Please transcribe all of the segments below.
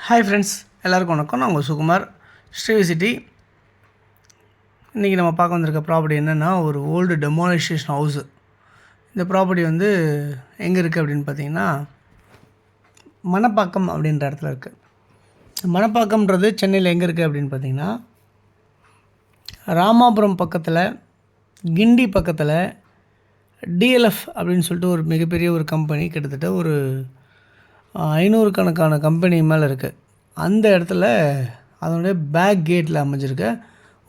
Hi friends, எல்லாருக்கும் வணக்கம். நான் உங்கள் சுகுமார், ஸ்ரீவிசிட்டி. இன்றைக்கி நம்ம பார்க்க வந்திருக்க ப்ராப்பர்ட்டி என்னென்னா, ஒரு ஓல்டு டெமாலிஷேஷன் ஹவுஸு. இந்த ப்ராப்பர்ட்டி வந்து எங்கே இருக்குது அப்படின்னு பார்த்தீங்கன்னா, மணப்பாக்கம் அப்படின்ற இடத்துல இருக்குது. மணப்பாக்கம்ன்றது சென்னையில் எங்கே இருக்குது அப்படின்னு பார்த்தீங்கன்னா, ராமாபுரம் பக்கத்தில், கிண்டி பக்கத்தில் டிஎல்எஃப் அப்படின்னு சொல்லிட்டு ஒரு மிகப்பெரிய ஒரு கம்பெனி, கிட்டத்தட்ட ஒரு 500 கணக்கான கம்பெனி மேலே இருக்குது. அந்த இடத்துல அதனுடைய பேக் கேட்டில் அமைஞ்சிருக்க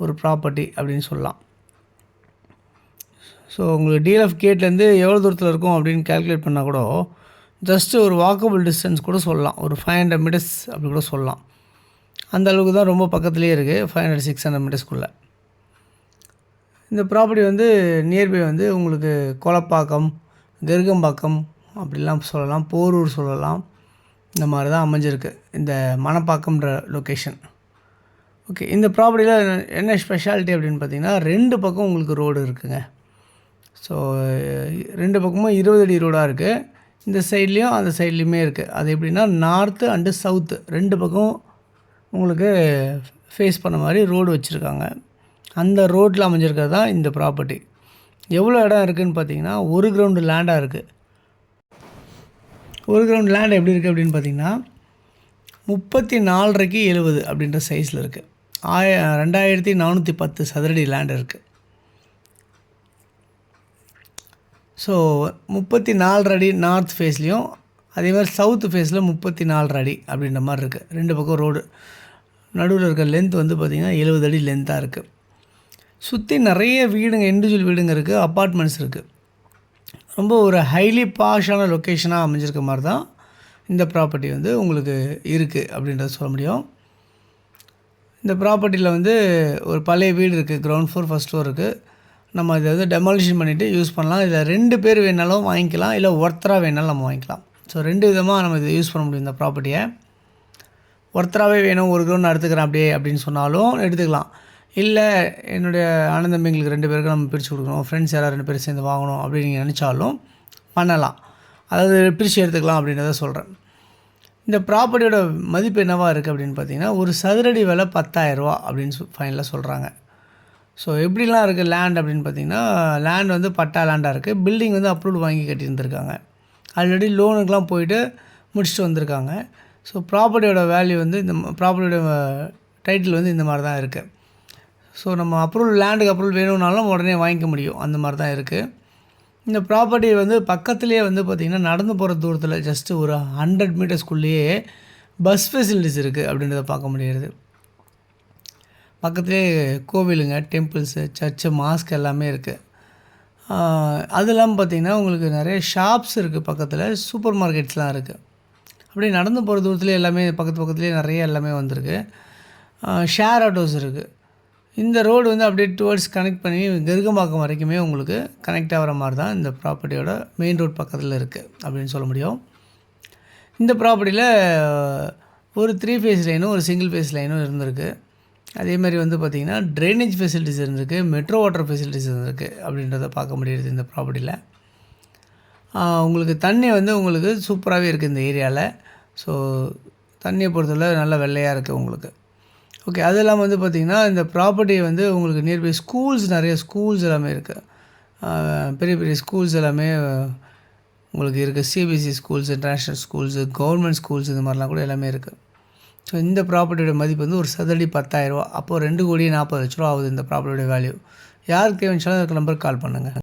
ஒரு ப்ராப்பர்ட்டி அப்படின்னு சொல்லலாம். ஸோ உங்களுக்கு டிஎல்எஃப் கேட்லேருந்து எவ்வளோ தூரத்தில் இருக்கும் அப்படின்னு கேல்குலேட் பண்ணால் கூட ஜஸ்ட்டு ஒரு வாக்கபிள் டிஸ்டன்ஸ் கூட சொல்லலாம். ஒரு 500 மீட்டர்ஸ் அப்படி கூட சொல்லலாம். அந்த அளவுக்கு தான் ரொம்ப பக்கத்துலேயே இருக்குது, 500-600 மீட்டர்ஸ்க்குள்ளே. இந்த ப்ராப்பர்ட்டி வந்து நியர்பை வந்து உங்களுக்கு கொளப்பாக்கம், கருகம்பாக்கம் அப்படிலாம் சொல்லலாம், போரூர் சொல்லலாம். இந்த மாதிரி தான் அமைஞ்சிருக்கு இந்த மணப்பாக்கம்ன்ற லொக்கேஷன். ஓகே, இந்த ப்ராப்பர்ட்டியில் என்ன ஸ்பெஷாலிட்டி அப்படின்னு பார்த்தீங்கன்னா, 2 பக்கம் உங்களுக்கு ரோடு இருக்குதுங்க. ஸோ 2 பக்கமும் 20 அடி ரோடாக இருக்குது. இந்த சைட்லேயும் அந்த சைட்லேயுமே இருக்குது. அது எப்படின்னா, நார்த்து அண்டு சவுத்து 2 பக்கம் உங்களுக்கு ஃபேஸ் பண்ண மாதிரி ரோடு வச்சுருக்காங்க. அந்த ரோட்டில் அமைஞ்சிருக்கிறது தான் இந்த ப்ராப்பர்ட்டி. எவ்வளோ இடம் இருக்குதுன்னு பார்த்தீங்கன்னா, 1 கிரவுண்டு லேண்டாக இருக்குது. 1 கிரவுண்ட் லேண்ட் எப்படி இருக்குது அப்படின்னு பார்த்தீங்கன்னா, 34.5 70 அப்படின்ற சைஸில் இருக்குது. 2410 சதுரடி லேண்ட் இருக்குது. ஸோ 34 அடி நார்த் ஃபேஸ்லேயும், அதே மாதிரி சவுத்து ஃபேஸில் 34 அடி அப்படின்ற மாதிரி இருக்குது. 2 பக்கம் ரோடு. நடுவில் இருக்க லென்த் வந்து பார்த்திங்கன்னா 70 அடி லென்த்தாக இருக்குது. சுற்றி நிறைய வீடுங்க, இண்டிவிஜுவல் வீடுங்க இருக்குது, அப்பார்ட்மெண்ட்ஸ் இருக்குது. ரொம்ப ஒரு ஹைலி பாஷான லொக்கேஷனாக அமைஞ்சிருக்க மாதிரி தான் இந்த ப்ராப்பர்ட்டி வந்து உங்களுக்கு இருக்குது அப்படின்றத சொல்ல முடியும். இந்த ப்ராப்பர்ட்டியில் வந்து ஒரு பழைய வீடு இருக்குது, கிரவுண்ட் ஃப்ளோர், ஃபஸ்ட் ஃப்ளோர் இருக்குது. நம்ம இதை வந்து டெமாலிஷன் பண்ணிவிட்டு யூஸ் பண்ணலாம். இதில் 2 பேர் வேணாலும் வாங்கிக்கலாம், இல்லை ஒருத்தராக வேணாலும் நம்ம வாங்கிக்கலாம். ஸோ 2 விதமாக நம்ம இதை யூஸ் பண்ண முடியும். இந்த ப்ராப்பர்ட்டியை ஒருத்தராகவே வேணும், 1 கிரவுண்ட் எடுத்துக்கிறேன் அப்படியே அப்படின்னு சொன்னாலும் எடுத்துக்கலாம். இல்லை என்னுடைய அண்ணன் தம்பிங்களுக்கு 2 பேருக்கு நம்ம பிரித்து கொடுக்கணும், ஃப்ரெண்ட்ஸ் யாராவது 2 பேர் சேர்ந்து வாங்கணும் அப்படின்னு நீங்கள் நினச்சாலும் பண்ணலாம். அதாவது பிரித்து எடுத்துக்கலாம் அப்படின்றத சொல்கிறேன். இந்த ப்ராப்பர்ட்டியோட மதிப்பு என்னவாக இருக்குது அப்படின்னு பார்த்தீங்கன்னா, ஒரு சதுரடி விலை 10,000 ரூபா அப்படின்னு ஃபைனலாக சொல்கிறாங்க. ஸோ எப்படிலாம் இருக்குது லேண்ட் அப்படின்னு பார்த்தீங்கன்னா, லேண்ட் வந்து பட்டா லேண்டாக இருக்குது. பில்டிங் வந்து அப்ரூவல் வாங்கி கட்டியிருந்துருக்காங்க. ஆல்ரெடி லோனுக்கெலாம் போயிட்டு முடிச்சுட்டு வந்திருக்காங்க. ஸோ ப்ராப்பர்ட்டியோட வேல்யூ வந்து இந்த ப்ராப்பர்ட்டியோட டைட்டில் வந்து இந்த மாதிரி தான் இருக்குது. ஸோ நம்ம அப்ரூவல், லேண்டுக்கு அப்ரூவல் வேணும்னாலும் உடனே வாங்கிக்க முடியும், அந்த மாதிரி தான் இருக்குது. இந்த ப்ராப்பர்ட்டி வந்து பக்கத்துலேயே வந்து பார்த்திங்கன்னா, நடந்து போகிற தூரத்தில் ஜஸ்ட்டு ஒரு 100 மீட்டர்ஸ்குள்ளேயே பஸ் ஃபெசிலிட்டிஸ் இருக்குது அப்படின்றத பார்க்க முடியாது. பக்கத்துலேயே கோவிலுங்க, டெம்பிள்ஸு, சர்ச்சு, மாஸ்க் எல்லாமே இருக்குது. அது இல்லாமல் பார்த்திங்கன்னா உங்களுக்கு நிறைய ஷாப்ஸ் இருக்குது, பக்கத்தில் சூப்பர் மார்க்கெட்ஸ்லாம் இருக்குது. அப்படியே நடந்து போகிற தூரத்துலேயே எல்லாமே பக்கத்துலேயே நிறைய எல்லாமே வந்திருக்கு. ஷேர் ஆட்டோஸ் இருக்குது. இந்த ரோடு வந்து அப்படியே டுவர்ட்ஸ் கனெக்ட் பண்ணி கருகம்பாக்கம் வரைக்குமே உங்களுக்கு கனெக்ட் ஆகிற மாதிரி தான் இந்த ப்ராப்பர்ட்டியோட மெயின் ரோட் பக்கத்தில் இருக்குது அப்படின்னு சொல்ல முடியும். இந்த ப்ராப்பர்ட்டியில் ஒரு 3 ஃபேஸ் லைனும் ஒரு சிங்கிள் ஃபேஸ் லைனும் இருந்திருக்கு. அதேமாதிரி வந்து பார்த்திங்கன்னா ட்ரைனேஜ் ஃபெசிலிட்டிஸ் இருந்திருக்கு, மெட்ரோ வாட்டர் ஃபெசிலிட்டிஸ் இருந்திருக்கு அப்படின்றத பார்க்க முடியுது இந்த ப்ராப்பர்ட்டியில். உங்களுக்கு தண்ணி வந்து உங்களுக்கு சூப்பராகவே இருக்குது இந்த ஏரியாவில். ஸோ தண்ணியை பொறுத்தவரை நல்ல வெள்ளையாக இருக்குது உங்களுக்கு. ஓகே, அது இல்லாமல் வந்து பார்த்திங்கன்னா, இந்த ப்ராப்பர்ட்டி வந்து உங்களுக்கு நியர்பை ஸ்கூல்ஸ், நிறைய ஸ்கூல்ஸ் எல்லாமே இருக்குது. பெரிய பெரிய ஸ்கூல்ஸ் எல்லாமே உங்களுக்கு இருக்குது. CBSE schools, international schools, government schools, இந்த மாதிரிலாம் கூட எல்லாமே இருக்குது. ஸோ இந்த ப்ராப்பர்ட்டியோட மதிப்பு வந்து ஒரு சதுரடி 10,000 ரூபா. அப்போது 2,40,00,000 ஆகுது இந்த ப்ராப்பர்ட்டியோட வேல்யூ. யாருக்கு தேவைச்சாலும் அதுக்கு நம்பருக்கு கால் பண்ணுங்கள்.